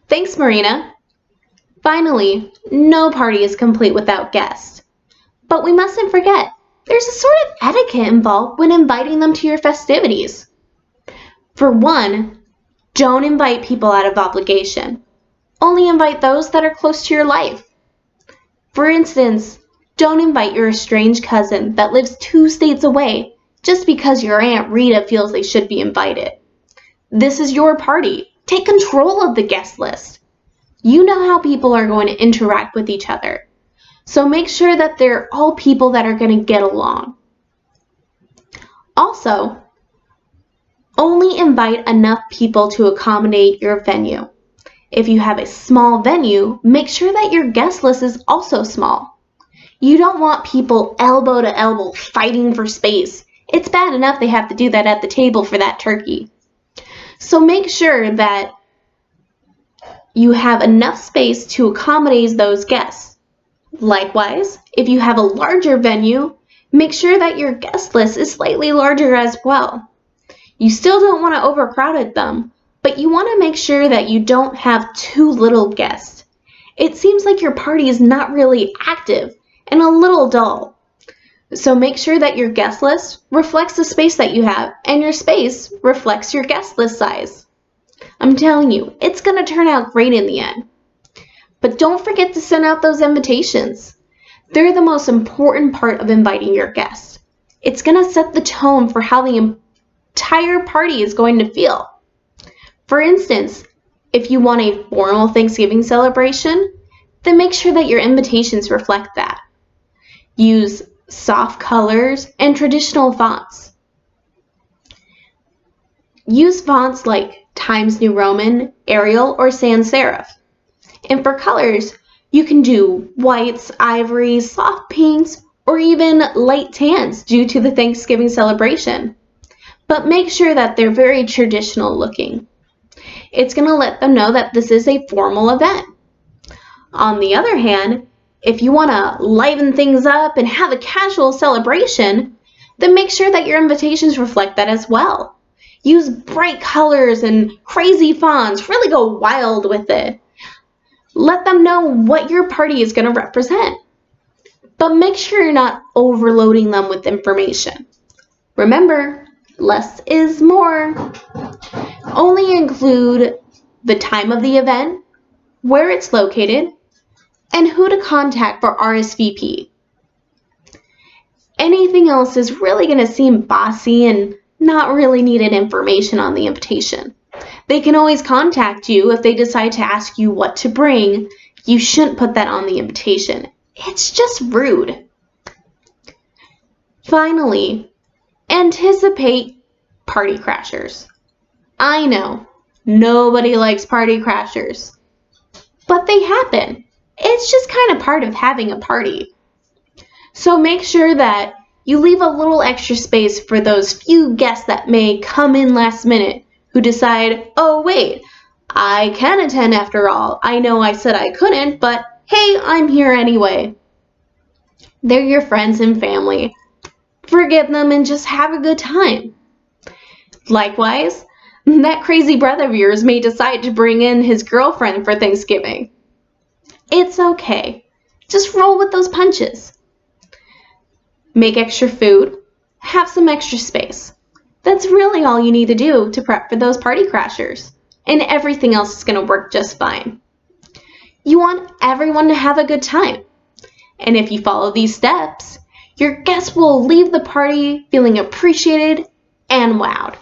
Thanks, Marina. Finally, no party is complete without guests. But we mustn't forget, there's a sort of etiquette involved when inviting them to your festivities. For one, don't invite people out of obligation. Only invite those that are close to your life. For instance, don't invite your estranged cousin that lives 2 states away just because your Aunt Rita feels they should be invited. This is your party. Take control of the guest list. You know how people are going to interact with each other. So make sure that they're all people that are going to get along. Also, only invite enough people to accommodate your venue. If you have a small venue, make sure that your guest list is also small. You don't want people elbow to elbow fighting for space. It's bad enough they have to do that at the table for that turkey. So make sure that you have enough space to accommodate those guests. Likewise, if you have a larger venue, make sure that your guest list is slightly larger as well. You still don't want to overcrowd them, but you want to make sure that you don't have too little guests. It seems like your party is not really active and a little dull. So make sure that your guest list reflects the space that you have, and your space reflects your guest list size. I'm telling you, it's going to turn out great in the end. But don't forget to send out those invitations. They're the most important part of inviting your guests. It's going to set the tone for how the entire party is going to feel. For instance, if you want a formal Thanksgiving celebration, then make sure that your invitations reflect that. Use soft colors and traditional fonts. Use fonts like Times New Roman, Arial, or sans serif. And for colors, you can do whites, ivories, soft pinks, or even light tans due to the Thanksgiving celebration. But make sure that they're very traditional looking. It's going to let them know that this is a formal event. On the other hand, if you want to liven things up and have a casual celebration, then make sure that your invitations reflect that as well. Use bright colors and crazy fonts. Really go wild with it. Let them know what your party is going to represent. But make sure you're not overloading them with information. Remember, less is more. Only include the time of the event, where it's located, and who to contact for RSVP. Anything else is really going to seem bossy and not really needed information on the invitation. They can always contact you if they decide to ask you what to bring. You shouldn't put that on the invitation. It's just rude. Finally, anticipate party crashers. I know, nobody likes party crashers, but they happen. It's just kind of part of having a party. So make sure that you leave a little extra space for those few guests that may come in last minute who decide, oh wait, I can attend after all. I know I said I couldn't, but hey, I'm here anyway. They're your friends and family. Forgive them and just have a good time. Likewise, that crazy brother of yours may decide to bring in his girlfriend for Thanksgiving. It's okay. Just roll with those punches. Make extra food. Have some extra space. That's really all you need to do to prep for those party crashers. And everything else is going to work just fine. You want everyone to have a good time. And if you follow these steps, your guests will leave the party feeling appreciated and wowed.